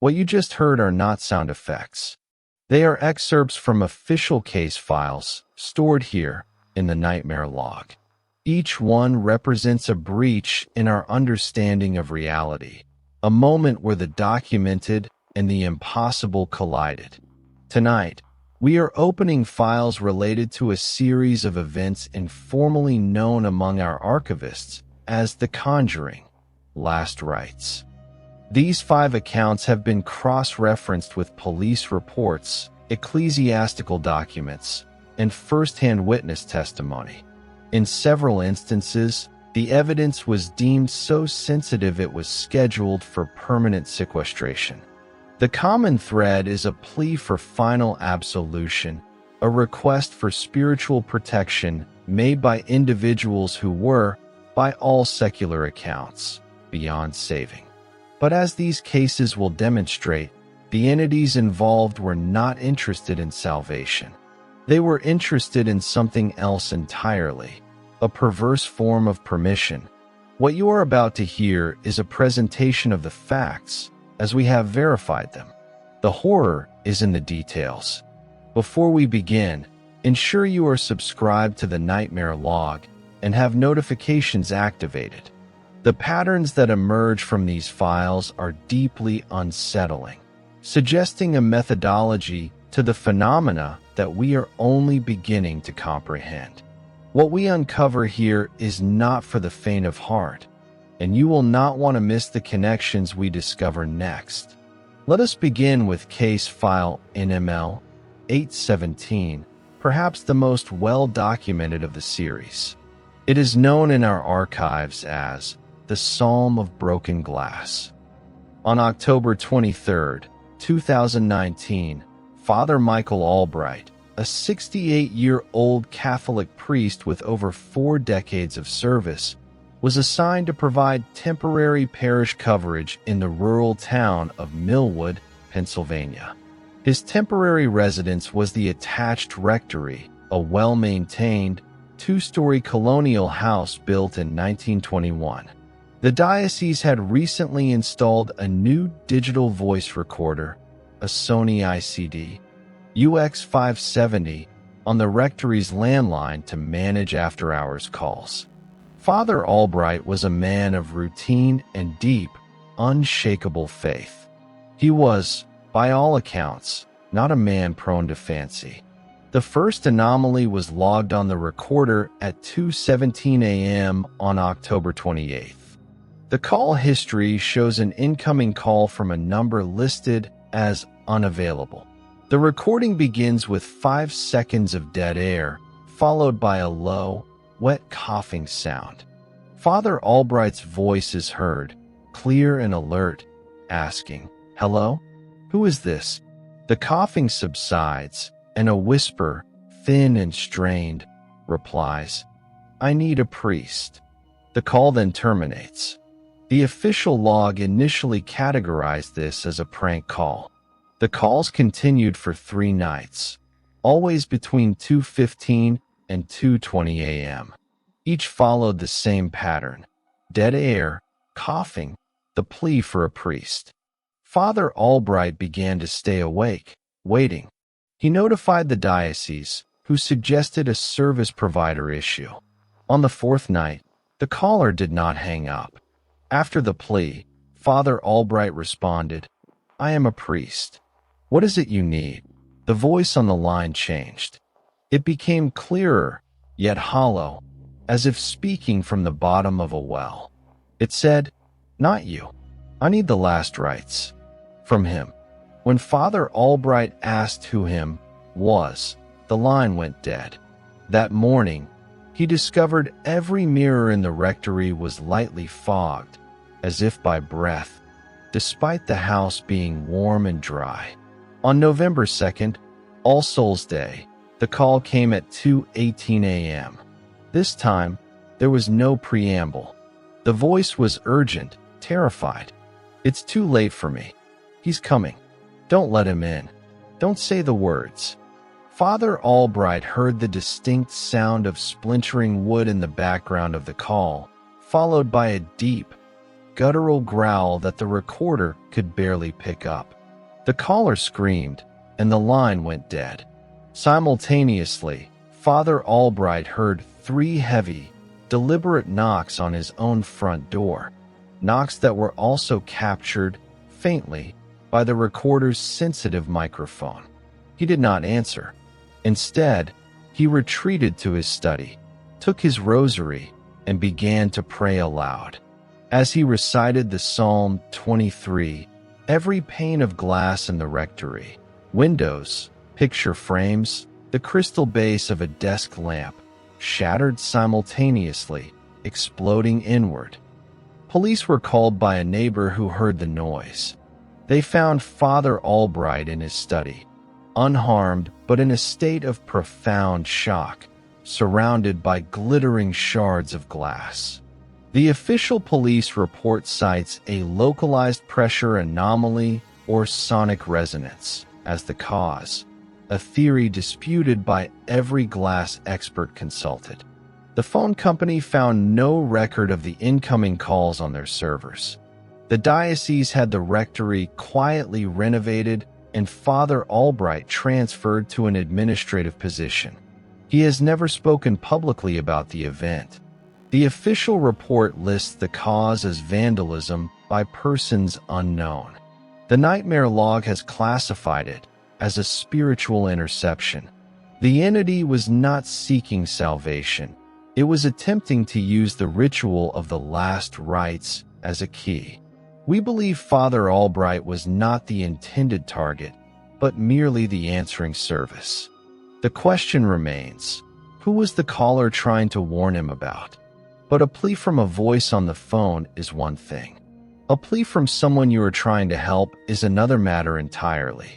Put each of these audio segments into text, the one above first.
What you just heard are not sound effects. They are excerpts from official case files stored here in the Nightmare Log. Each one represents a breach in our understanding of reality, a moment where the documented and the impossible collided. Tonight, we are opening files related to a series of events informally known among our archivists as the Conjuring, Last Rites. These 5 accounts have been cross-referenced with police reports, ecclesiastical documents, and first-hand witness testimony. In several instances, the evidence was deemed so sensitive it was scheduled for permanent sequestration. The common thread is a plea for final absolution, a request for spiritual protection made by individuals who were, by all secular accounts, beyond saving. But as these cases will demonstrate, the entities involved were not interested in salvation. They were interested in something else entirely, a perverse form of permission. What you are about to hear is a presentation of the facts as we have verified them. The horror is in the details. Before we begin, ensure you are subscribed to the Nightmare Log and have notifications activated. The patterns that emerge from these files are deeply unsettling, suggesting a methodology to the phenomena that we are only beginning to comprehend. What we uncover here is not for the faint of heart, and you will not want to miss the connections we discover next. Let us begin with case File NML-817, perhaps the most well-documented of the series. It is known in our archives as the Psalm of Broken Glass. On October 23, 2019, Father Michael Albright, a 68-year-old Catholic priest with over 4 decades of service, was assigned to provide temporary parish coverage in the rural town of Millwood, Pennsylvania. His temporary residence was the attached rectory, a well-maintained, 2-story colonial house built in 1921. The diocese had recently installed a new digital voice recorder, a Sony ICD UX570, on the rectory's landline to manage after-hours calls. Father Albright was a man of routine and deep, unshakable faith. He was, by all accounts, not a man prone to fancy. The first anomaly was logged on the recorder at 2:17 a.m. on October 28th. The call history shows an incoming call from a number listed as unavailable. The recording begins with 5 seconds of dead air, followed by a low, wet coughing sound. Father Albright's voice is heard, clear and alert, asking, "Hello? Who is this?" The coughing subsides, and a whisper, thin and strained, replies, "I need a priest." The call then terminates. The official log initially categorized this as a prank call. The calls continued for 3 nights, always between 2:15 and 2:20 a.m. Each followed the same pattern: dead air, coughing, the plea for a priest. Father Albright began to stay awake, waiting. He notified the diocese, who suggested a service provider issue. On the 4th night, the caller did not hang up. After the plea, Father Albright responded, "I am a priest. What is it you need?" The voice on the line changed. It became clearer, yet hollow, as if speaking from the bottom of a well. It said, "Not you. I need the Last Rites." From him. When Father Albright asked who him was, the line went dead. That morning, he discovered every mirror in the rectory was lightly fogged, as if by breath, despite the house being warm and dry. On November 2nd, All Souls Day, the call came at 2:18 a.m. This time, there was no preamble. The voice was urgent, terrified. "It's too late for me. He's coming. Don't let him in. Don't say the words." Father Albright heard the distinct sound of splintering wood in the background of the call, followed by a deep, guttural growl that the recorder could barely pick up. The caller screamed, and the line went dead. Simultaneously, Father Albright heard 3 heavy, deliberate knocks on his own front door, knocks that were also captured, faintly, by the recorder's sensitive microphone. He did not answer. Instead, he retreated to his study, took his rosary, and began to pray aloud. As he recited the Psalm 23, every pane of glass in the rectory, windows, picture frames, the crystal base of a desk lamp, shattered simultaneously, exploding inward. Police were called by a neighbor who heard the noise. They found Father Albright in his study, unharmed but in a state of profound shock, surrounded by glittering shards of glass. The official police report cites a localized pressure anomaly or sonic resonance as the cause, a theory disputed by every glass expert consulted. The phone company found no record of the incoming calls on their servers. The diocese had the rectory quietly renovated and Father Albright transferred to an administrative position. He has never spoken publicly about the event. The official report lists the cause as vandalism by persons unknown. The nightmare log has classified it as a spiritual interception. The entity was not seeking salvation. It was attempting to use the ritual of the Last Rites as a key. We believe Father Albright was not the intended target, but merely the answering service. The question remains, who was the caller trying to warn him about? But a plea from a voice on the phone is one thing. A plea from someone you are trying to help is another matter entirely.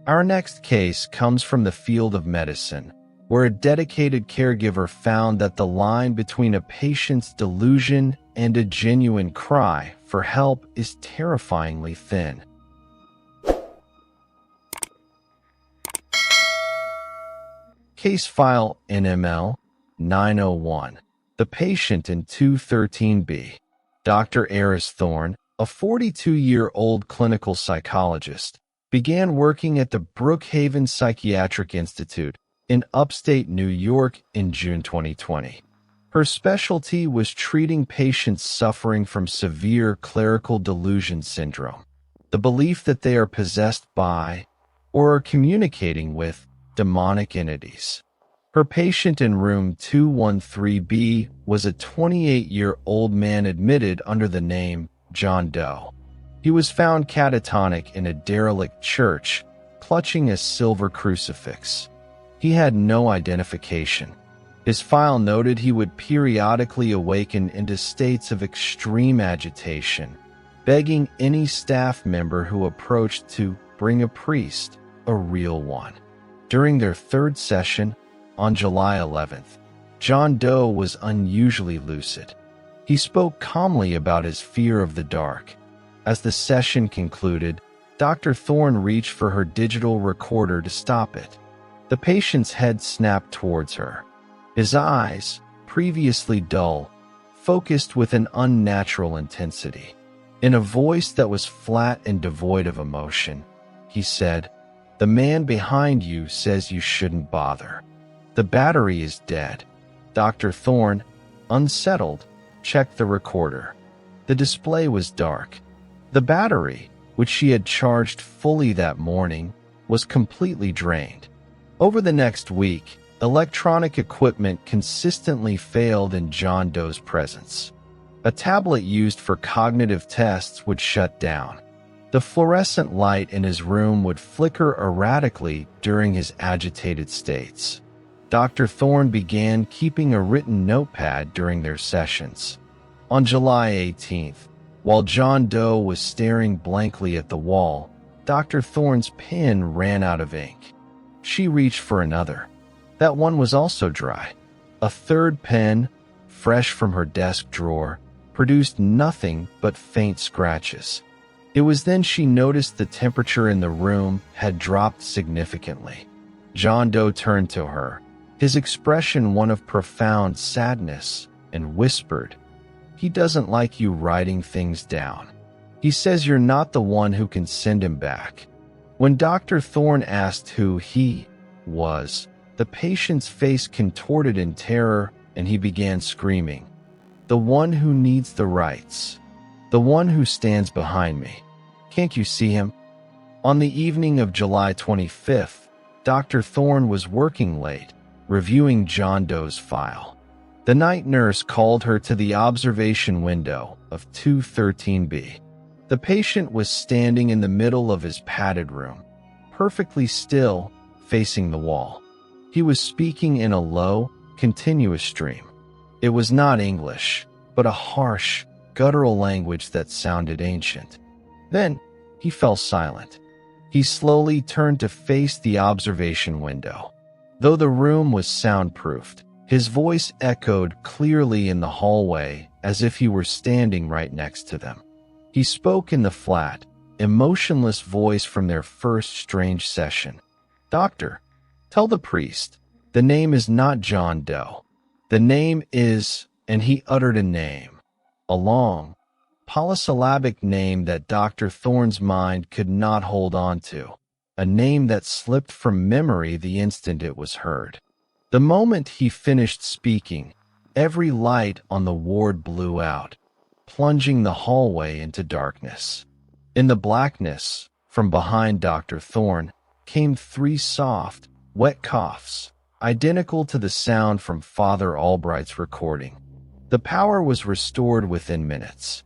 Our next case comes from the field of medicine, where a dedicated caregiver found that the line between a patient's delusion and a genuine cry for help is terrifyingly thin. Case File NML-901. The patient in 213B. Dr. Eris Thorne, a 42-year-old clinical psychologist, began working at the Brookhaven Psychiatric Institute in upstate New York in June 2020. Her specialty was treating patients suffering from severe clerical delusion syndrome, the belief that they are possessed by or are communicating with demonic entities. Her patient in room 213B was a 28-year-old man admitted under the name John Doe. He was found catatonic in a derelict church, clutching a silver crucifix. He had no identification. His file noted he would periodically awaken into states of extreme agitation, begging any staff member who approached to bring a priest, a real one. During their third session, on July 11th, John Doe was unusually lucid. He spoke calmly about his fear of the dark. As the session concluded, Dr. Thorne reached for her digital recorder to stop it. The patient's head snapped towards her. His eyes, previously dull, focused with an unnatural intensity. In a voice that was flat and devoid of emotion, he said, "The man behind you says you shouldn't bother. The battery is dead." Dr. Thorne, unsettled, checked the recorder. The display was dark. The battery, which she had charged fully that morning, was completely drained. Over the next week, electronic equipment consistently failed in John Doe's presence. A tablet used for cognitive tests would shut down. The fluorescent light in his room would flicker erratically during his agitated states. Dr. Thorne began keeping a written notepad during their sessions. On July 18th, while John Doe was staring blankly at the wall, Dr. Thorne's pen ran out of ink. She reached for another. That one was also dry. A third pen, fresh from her desk drawer, produced nothing but faint scratches. It was then she noticed the temperature in the room had dropped significantly. John Doe turned to her, his expression one of profound sadness, and whispered, He doesn't like you writing things down. He says you're not the one who can send him back." When Dr. Thorne asked who he was, the patient's face contorted in terror and he began screaming, "The one who needs the rites. The one who stands behind me. Can't you see him?" On the evening of July 25th, Dr. Thorne was working late, reviewing John Doe's file. The night nurse called her to the observation window of 213B. The patient was standing in the middle of his padded room, perfectly still, facing the wall. He was speaking in a low, continuous stream. It was not English, but a harsh, guttural language that sounded ancient. Then, he fell silent. He slowly turned to face the observation window. Though the room was soundproofed, his voice echoed clearly in the hallway as if he were standing right next to them. He spoke in the flat, emotionless voice from their first strange session. "Doctor, tell the priest, the name is not John Doe. The name is," and he uttered a name, a long, polysyllabic name that Dr. Thorne's mind could not hold on to, a name that slipped from memory the instant it was heard. The moment he finished speaking, every light on the ward blew out, plunging the hallway into darkness. In the blackness, from behind Dr. Thorne, came 3 soft, wet coughs, identical to the sound from Father Albright's recording. The power was restored within minutes.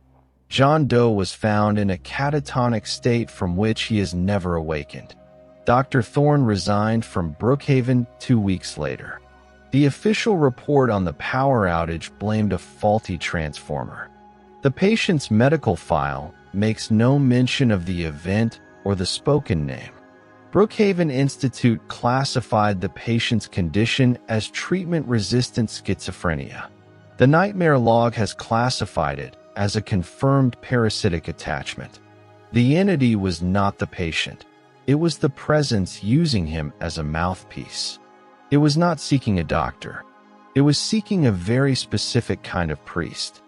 John Doe was found in a catatonic state from which he has never awakened. Dr. Thorne resigned from Brookhaven 2 weeks later. The official report on the power outage blamed a faulty transformer. The patient's medical file makes no mention of the event or the spoken name. Brookhaven Institute classified the patient's condition as treatment-resistant schizophrenia. The nightmare log has classified it as a confirmed parasitic attachment. The entity was not the patient. It was the presence using him as a mouthpiece. It was not seeking a doctor. It was seeking a very specific kind of priest.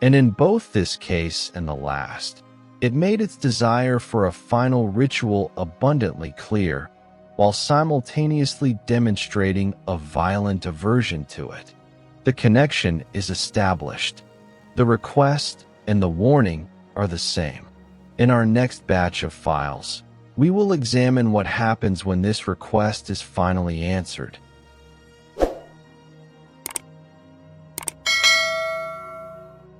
And in both this case and the last, it made its desire for a final ritual abundantly clear, while simultaneously demonstrating a violent aversion to it. The connection is established. The request and the warning are the same. In our next batch of files, we will examine what happens when this request is finally answered.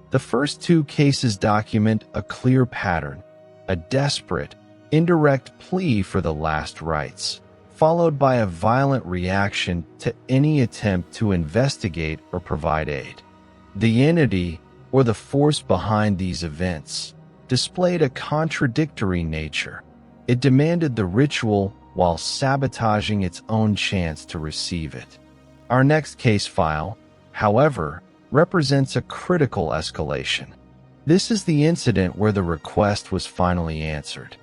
The first 2 cases document a clear pattern, a desperate, indirect plea for the last rites, followed by a violent reaction to any attempt to investigate or provide aid. The entity, or the force behind these events, displayed a contradictory nature. It demanded the ritual while sabotaging its own chance to receive it. Our next case file, however, represents a critical escalation. This is the incident where the request was finally answered.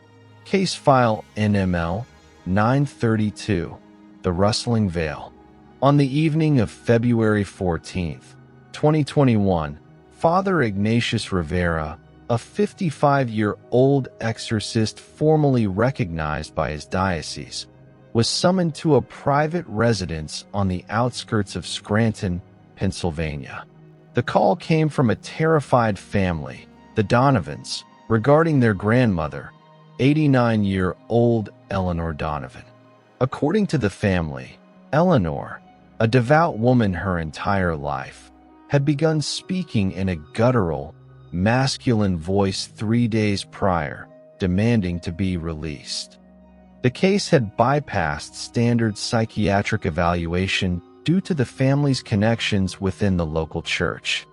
Case File NML-932, the Rustling Veil. On the evening of February 14th, 2021, Father Ignatius Rivera, a 55-year-old exorcist formally recognized by his diocese, was summoned to a private residence on the outskirts of Scranton, Pennsylvania. The call came from a terrified family, the Donovans, regarding their grandmother, 89-year-old Eleanor Donovan. According to the family, Eleanor, a devout woman her entire life, had begun speaking in a guttural, masculine voice 3 days prior, demanding to be released. The case had bypassed standard psychiatric evaluation due to the family's connections within the local church.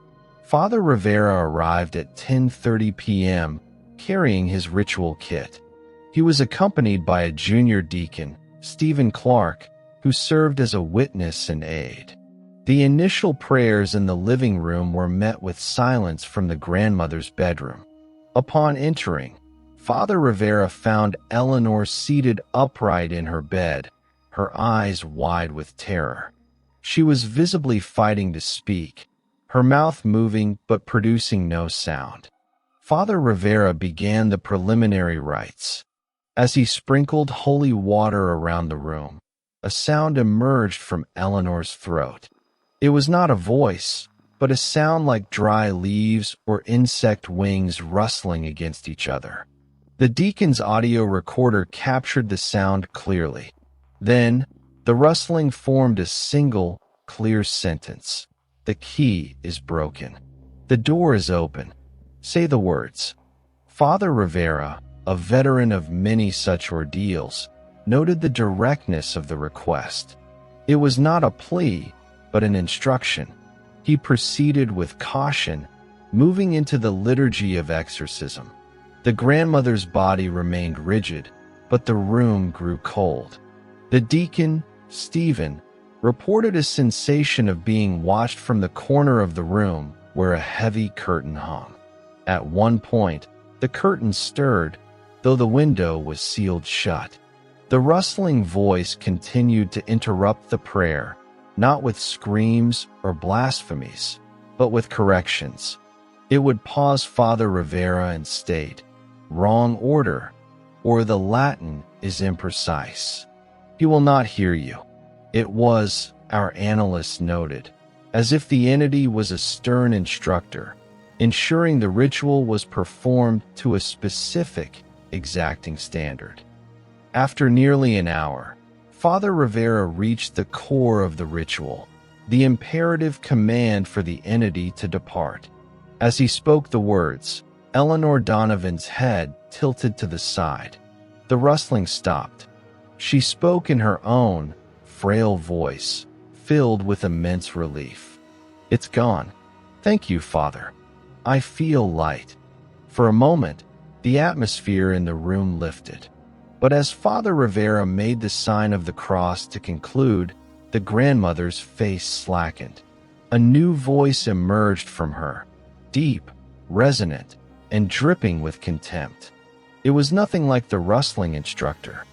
Father Rivera arrived at 10:30 p.m. carrying his ritual kit. He was accompanied by a junior deacon, Stephen Clark, who served as a witness and aide. The initial prayers in the living room were met with silence from the grandmother's bedroom. Upon entering, Father Rivera found Eleanor seated upright in her bed, her eyes wide with terror. She was visibly fighting to speak, her mouth moving but producing no sound. Father Rivera began the preliminary rites. As he sprinkled holy water around the room, a sound emerged from Eleanor's throat. It was not a voice, but a sound like dry leaves or insect wings rustling against each other. The deacon's audio recorder captured the sound clearly. Then, the rustling formed a single, clear sentence. The key is broken. The door is open. Say the words. Father Rivera, a veteran of many such ordeals, noted the directness of the request. It was not a plea, but an instruction. He proceeded with caution, moving into the liturgy of exorcism. The grandmother's body remained rigid, but the room grew cold. The deacon, Stephen, reported a sensation of being watched from the corner of the room where a heavy curtain hung. At one point, the curtain stirred, though the window was sealed shut. The rustling voice continued to interrupt the prayer, not with screams or blasphemies, but with corrections. It would pause Father Rivera and state, "Wrong order," or "The Latin is imprecise. He will not hear you." It was, our analysts noted, as if the entity was a stern instructor, ensuring the ritual was performed to a specific, exacting standard. After nearly an hour, Father Rivera reached the core of the ritual, the imperative command for the entity to depart. As he spoke the words, Eleanor Donovan's head tilted to the side. The rustling stopped. She spoke in her own, frail voice, filled with immense relief. "It's gone. Thank you, Father. I feel light." For a moment, the atmosphere in the room lifted. But as Father Rivera made the sign of the cross to conclude, the grandmother's face slackened. A new voice emerged from her, deep, resonant, and dripping with contempt. It was nothing like the rustling instructor.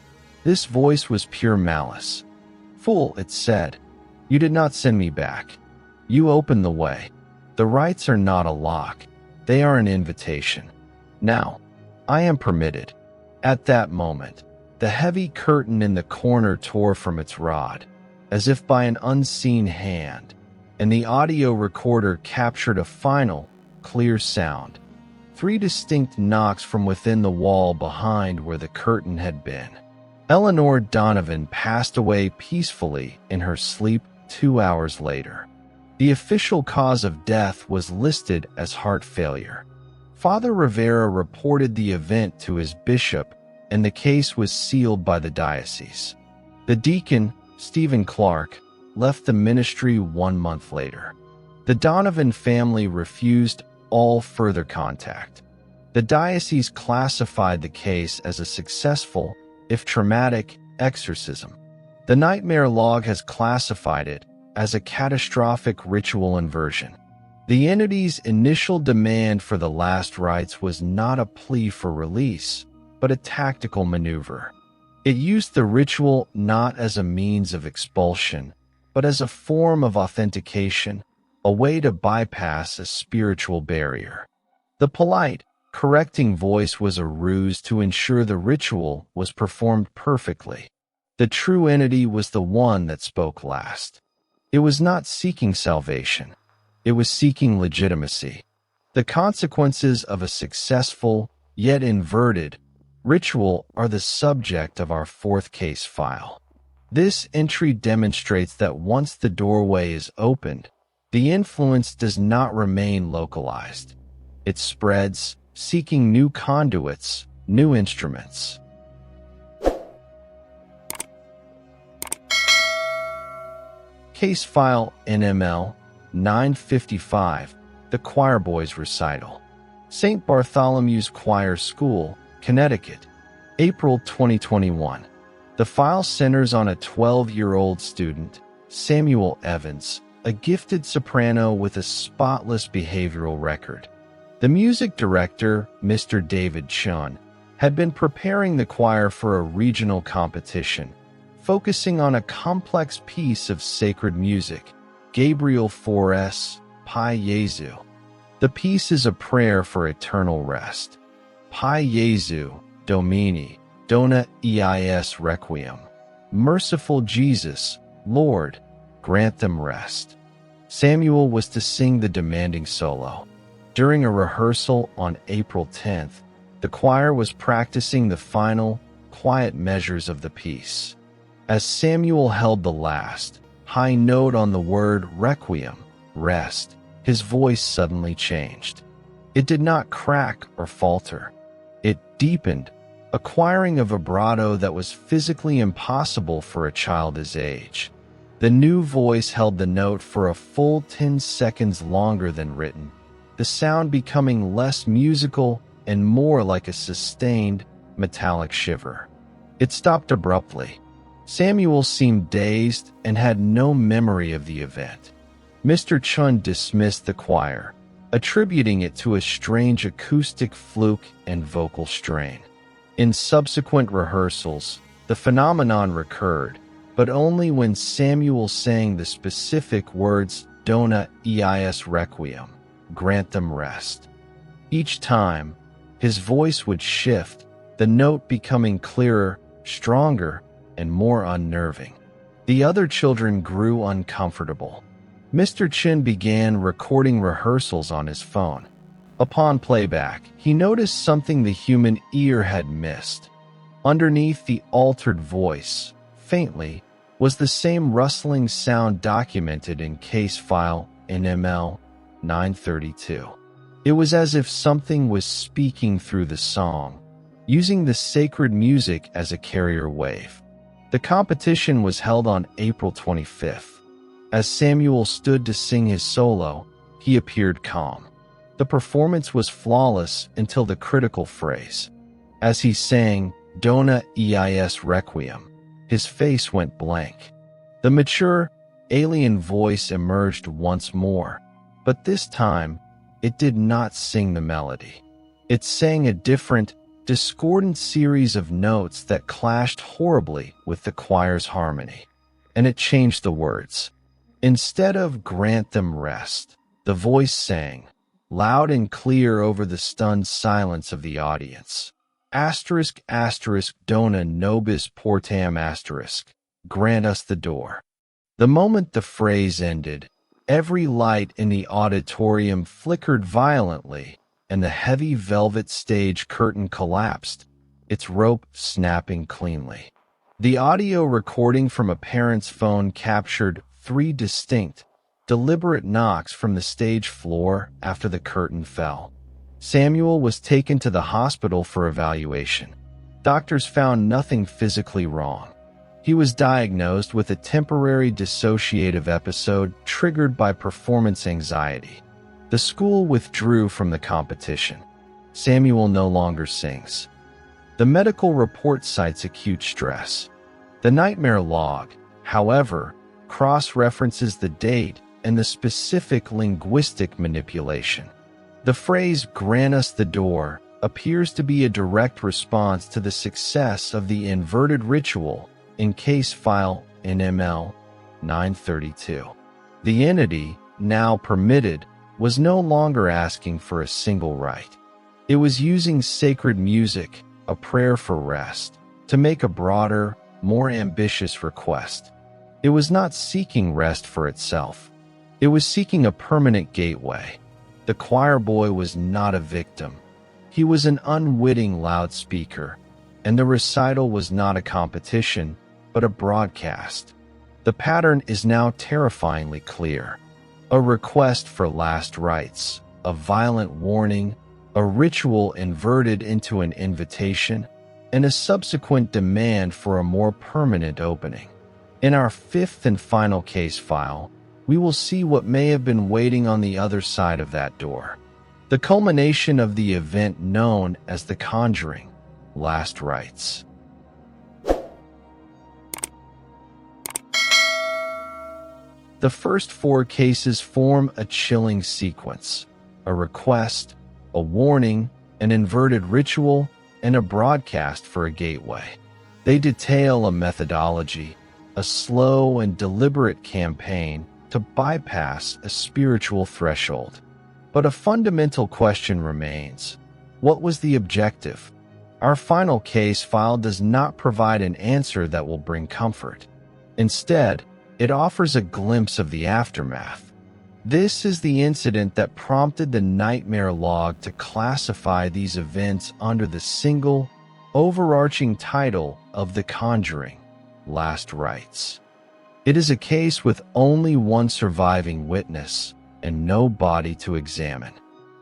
This voice was pure malice. "Fool," it said, "you did not send me back. You opened the way. The rites are not a lock. They are an invitation. Now, I am permitted." At that moment, the heavy curtain in the corner tore from its rod, as if by an unseen hand, and the audio recorder captured a final, clear sound. 3 distinct knocks from within the wall behind where the curtain had been. Eleanor Donovan passed away peacefully in her sleep 2 hours later. The official cause of death was listed as heart failure. Father Rivera reported the event to his bishop, and the case was sealed by the diocese. The deacon, Stephen Clark, left the ministry 1 month later. The Donovan family refused all further contact. The diocese classified the case as a successful, if traumatic, exorcism. The Nightmare Log has classified it as a catastrophic ritual inversion. The entity's initial demand for the last rites was not a plea for release, but a tactical maneuver. It used the ritual not as a means of expulsion, but as a form of authentication, a way to bypass a spiritual barrier. The polite, correcting voice was a ruse to ensure the ritual was performed perfectly. The true entity was the one that spoke last. It was not seeking salvation. It was seeking legitimacy. The consequences of a successful, yet inverted, ritual are the subject of our 4th case file. This entry demonstrates that once the doorway is opened, the influence does not remain localized. It spreads, seeking new conduits, new instruments. Case File NML-955, The Choirboy's Recital. St. Bartholomew's Choir School, Connecticut, April 2021. The file centers on a 12-year-old student, Samuel Evans, a gifted soprano with a spotless behavioral record. The music director, Mr. David Chun, had been preparing the choir for a regional competition, focusing on a complex piece of sacred music, Gabriel 4's Pai Jesu. The piece is a prayer for eternal rest. Pai Jesu, Domini, dona eis requiem. Merciful Jesus, Lord, grant them rest. Samuel was to sing the demanding solo. During a rehearsal on April 10th, the choir was practicing the final, quiet measures of the piece. As Samuel held the last, high note on the word requiem, rest, his voice suddenly changed. It did not crack or falter. It deepened, acquiring a vibrato that was physically impossible for a child his age. The new voice held the note for a full 10 seconds longer than written, the sound becoming less musical and more like a sustained, metallic shiver. It stopped abruptly. Samuel seemed dazed and had no memory of the event. Mr. Chun dismissed the choir, attributing it to a strange acoustic fluke and vocal strain. In subsequent rehearsals, the phenomenon recurred, but only when Samuel sang the specific words "Dona eis requiem," grant them rest. Each time, his voice would shift, the note becoming clearer, stronger, and more unnerving. The other children grew uncomfortable. Mr. Chin began recording rehearsals on his phone. Upon playback, he noticed something the human ear had missed. Underneath the altered voice, faintly, was the same rustling sound documented in case file NML-932. It was as if something was speaking through the song, using the sacred music as a carrier wave. The competition was held on April 25th. As Samuel stood to sing his solo, he appeared calm. The performance was flawless until the critical phrase. As he sang "Dona eis requiem," his face went blank. The mature, alien voice emerged once more, but this time, it did not sing the melody. It sang a different, discordant series of notes that clashed horribly with the choir's harmony. And it changed the words. Instead of "grant them rest," the voice sang, loud and clear over the stunned silence of the audience. Asterisk asterisk dona nobis portam asterisk, grant us the door. The moment the phrase ended, every light in the auditorium flickered violently, and the heavy velvet stage curtain collapsed, its rope snapping cleanly. The audio recording from a parent's phone captured 3 distinct, deliberate knocks from the stage floor after the curtain fell. Samuel was taken to the hospital for evaluation. Doctors found nothing physically wrong. He was diagnosed with a temporary dissociative episode triggered by performance anxiety. The school withdrew from the competition. Samuel no longer sings. The medical report cites acute stress. The nightmare log, however, cross-references the date and the specific linguistic manipulation. The phrase "grant us the door" appears to be a direct response to the success of the inverted ritual in case file NML-932. The entity, now permitted, was no longer asking for a single rite. It was using sacred music, a prayer for rest, to make a broader, more ambitious request. It was not seeking rest for itself. It was seeking a permanent gateway. The choirboy was not a victim. He was an unwitting loudspeaker, and the recital was not a competition, but a broadcast. The pattern is now terrifyingly clear. A request for last rites, a violent warning, a ritual inverted into an invitation, and a subsequent demand for a more permanent opening. In our 5th and final case file, we will see what may have been waiting on the other side of that door. The culmination of the event known as the Conjuring, Last Rites. The first 4 cases form a chilling sequence: a request, a warning, an inverted ritual, and a broadcast for a gateway. They detail a methodology, a slow and deliberate campaign to bypass a spiritual threshold. But a fundamental question remains. What was the objective? Our final case file does not provide an answer that will bring comfort. Instead, it offers a glimpse of the aftermath. This is the incident that prompted the nightmare log to classify these events under the single, overarching title of The Conjuring, Last Rites. It is a case with only one surviving witness and no body to examine.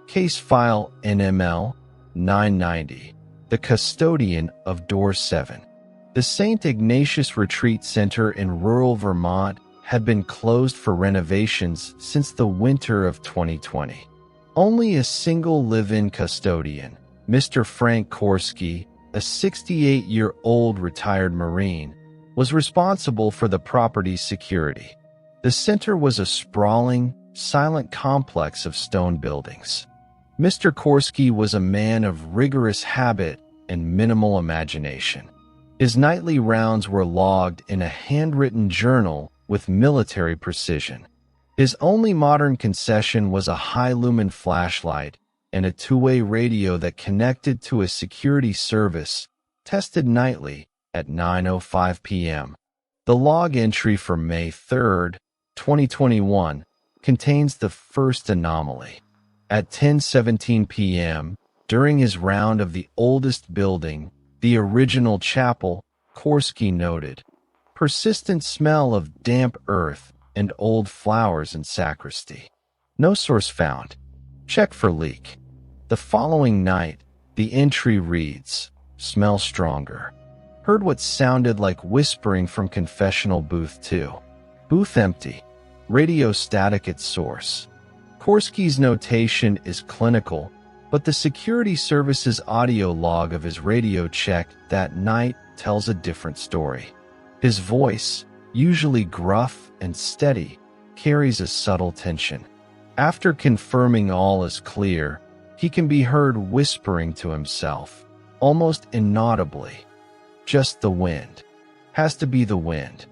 Case File NML-990, The Custodian of Door 7. The St. Ignatius Retreat Center in rural Vermont had been closed for renovations since the winter of 2020. Only a single live-in custodian, Mr. Frank Korski, a 68-year-old retired Marine, was responsible for the property's security. The center was a sprawling, silent complex of stone buildings. Mr. Korski was a man of rigorous habit and minimal imagination. His nightly rounds were logged in a handwritten journal with military precision. His only modern concession was a high-lumen flashlight and a two-way radio that connected to a security service, tested nightly at 9:05 p.m. The log entry for May 3, 2021, contains the first anomaly. At 10:17 p.m., during his round of the oldest building, the original chapel, Korski noted, persistent smell of damp earth and old flowers in sacristy. No source found. Check for leak. The following night, the entry reads, smell stronger. Heard what sounded like whispering from confessional booth 2. Booth empty. Radio static at source. Korski's notation is clinical, but the security service's audio log of his radio check that night tells a different story. His voice, usually gruff and steady, carries a subtle tension. After confirming all is clear, he can be heard whispering to himself, almost inaudibly. Just the wind. Has to be the wind.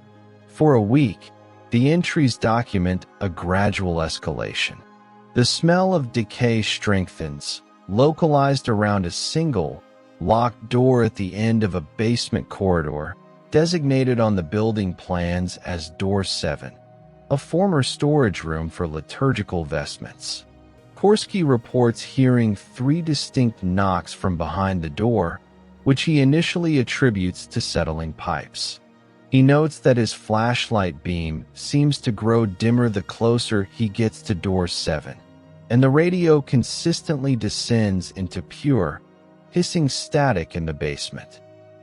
For a week, the entries document a gradual escalation. The smell of decay strengthens, localized around a single, locked door at the end of a basement corridor, designated on the building plans as Door 7, a former storage room for liturgical vestments. Korski reports hearing 3 distinct knocks from behind the door, which he initially attributes to settling pipes. He notes that his flashlight beam seems to grow dimmer the closer he gets to Door 7, and the radio consistently descends into pure, hissing static in the basement.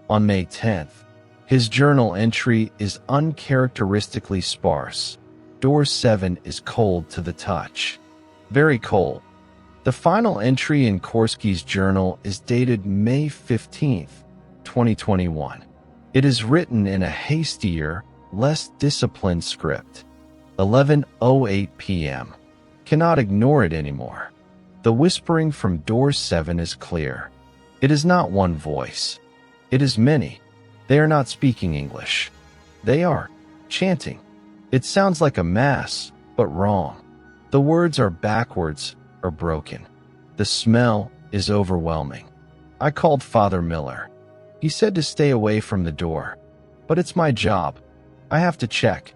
On May 10th, his journal entry is uncharacteristically sparse. Door 7 is cold to the touch. Very cold. The final entry in Korski's journal is dated May 15, 2021. It is written in a hastier, less disciplined script. 11:08 p.m. Cannot ignore it anymore. The whispering from Door 7 is clear. It is not one voice. It is many. They are not speaking English. They are chanting. It sounds like a mass, but wrong. The words are backwards or broken. The smell is overwhelming. I called Father Miller. He said to stay away from the door. But it's my job. I have to check.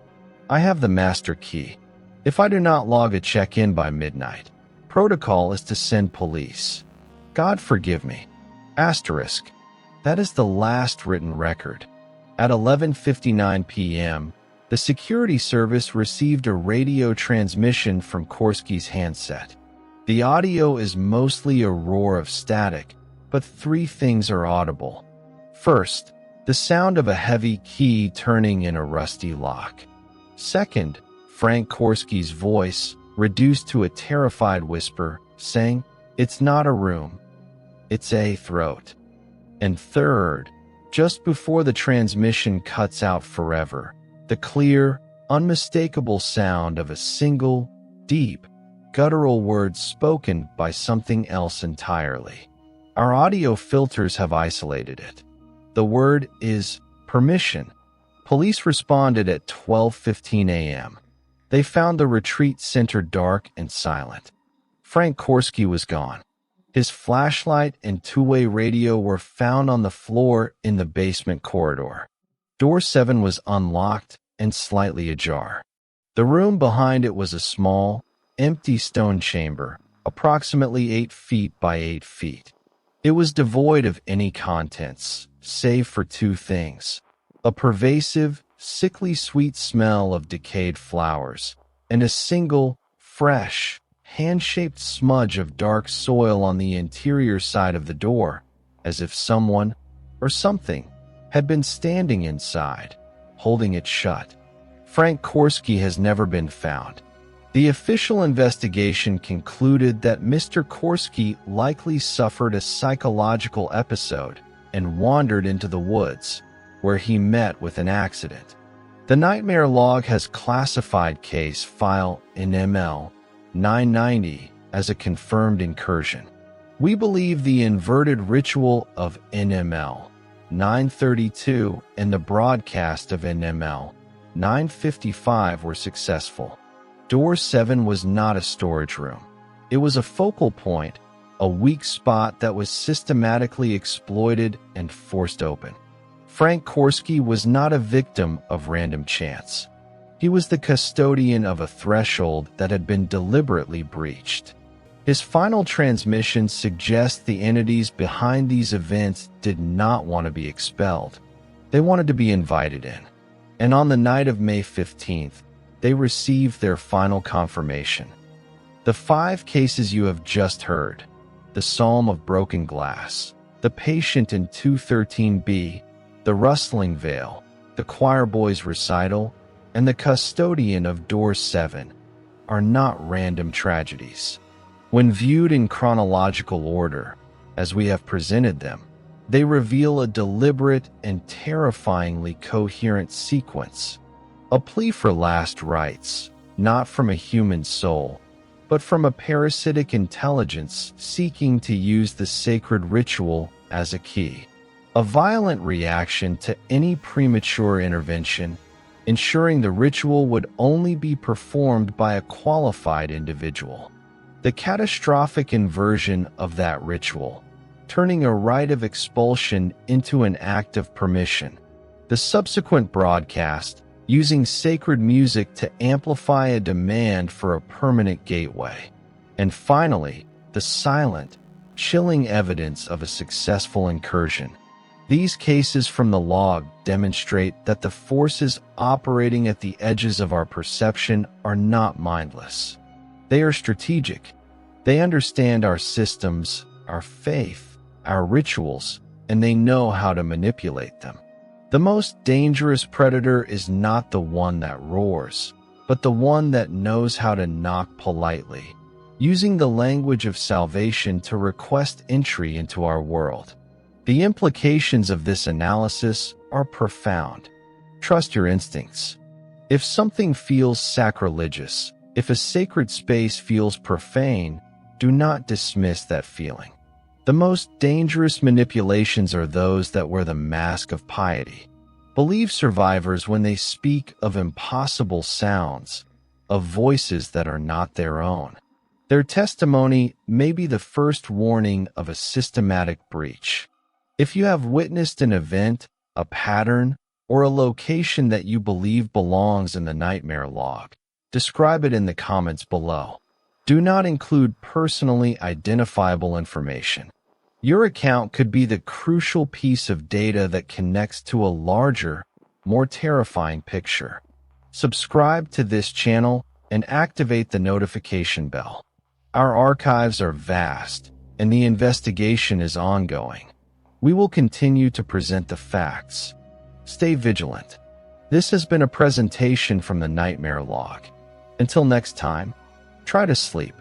I have the master key. If I do not log a check-in by midnight, protocol is to send police. God forgive me. Asterisk. That is the last written record. At 11:59 p.m., the security service received a radio transmission from Korski's handset. The audio is mostly a roar of static, but 3 things are audible. First, the sound of a heavy key turning in a rusty lock. Second, Frank Korski's voice, reduced to a terrified whisper, saying, "It's not a room. It's a throat." And third, just before the transmission cuts out forever, the clear, unmistakable sound of a single, deep, guttural word spoken by something else entirely. Our audio filters have isolated it. The word is permission. Police responded at 12:15 a.m. They found the retreat center dark and silent. Frank Korski was gone. His flashlight and two-way radio were found on the floor in the basement corridor. Door 7 was unlocked and slightly ajar. The room behind it was a small, empty stone chamber, approximately 8 feet by 8 feet. It was devoid of any contents, save for two things: a pervasive, sickly sweet smell of decayed flowers, and a single, fresh, hand-shaped smudge of dark soil on the interior side of the door, as if someone, or something, had been standing inside, holding it shut. Frank Korski has never been found. The official investigation concluded that Mr. Korski likely suffered a psychological episode and wandered into the woods, where he met with an accident. The nightmare log has classified case File NML-990 as a confirmed incursion. We believe the inverted ritual of NML-932 and the broadcast of NML-955 were successful. Door 7 was not a storage room. It was a focal point, a weak spot that was systematically exploited and forced open. Frank Korski was not a victim of random chance. He was the custodian of a threshold that had been deliberately breached. His final transmission suggests the entities behind these events did not want to be expelled. They wanted to be invited in. And on the night of May 15th, they received their final confirmation. The 5 cases you have just heard, the Psalm of Broken Glass, the Patient in 213B, the Rustling Veil, the Choirboy's Recital, and the Custodian of Door 7, are not random tragedies. When viewed in chronological order, as we have presented them, they reveal a deliberate and terrifyingly coherent sequence. A plea for last rites, not from a human soul, but from a parasitic intelligence seeking to use the sacred ritual as a key. A violent reaction to any premature intervention, ensuring the ritual would only be performed by a qualified individual. The catastrophic inversion of that ritual, turning a rite of expulsion into an act of permission. The subsequent broadcast, using sacred music to amplify a demand for a permanent gateway. And finally, the silent, chilling evidence of a successful incursion. These cases from the log demonstrate that the forces operating at the edges of our perception are not mindless. They are strategic. They understand our systems, our faith, our rituals, and they know how to manipulate them. The most dangerous predator is not the one that roars, but the one that knows how to knock politely, using the language of salvation to request entry into our world. The implications of this analysis are profound. Trust your instincts. If something feels sacrilegious, if a sacred space feels profane, do not dismiss that feeling. The most dangerous manipulations are those that wear the mask of piety. Believe survivors when they speak of impossible sounds, of voices that are not their own. Their testimony may be the first warning of a systematic breach. If you have witnessed an event, a pattern, or a location that you believe belongs in the nightmare log, describe it in the comments below. Do not include personally identifiable information. Your account could be the crucial piece of data that connects to a larger, more terrifying picture. Subscribe to this channel and activate the notification bell. Our archives are vast, and the investigation is ongoing. We will continue to present the facts. Stay vigilant. This has been a presentation from the Nightmare Log. Until next time, try to sleep.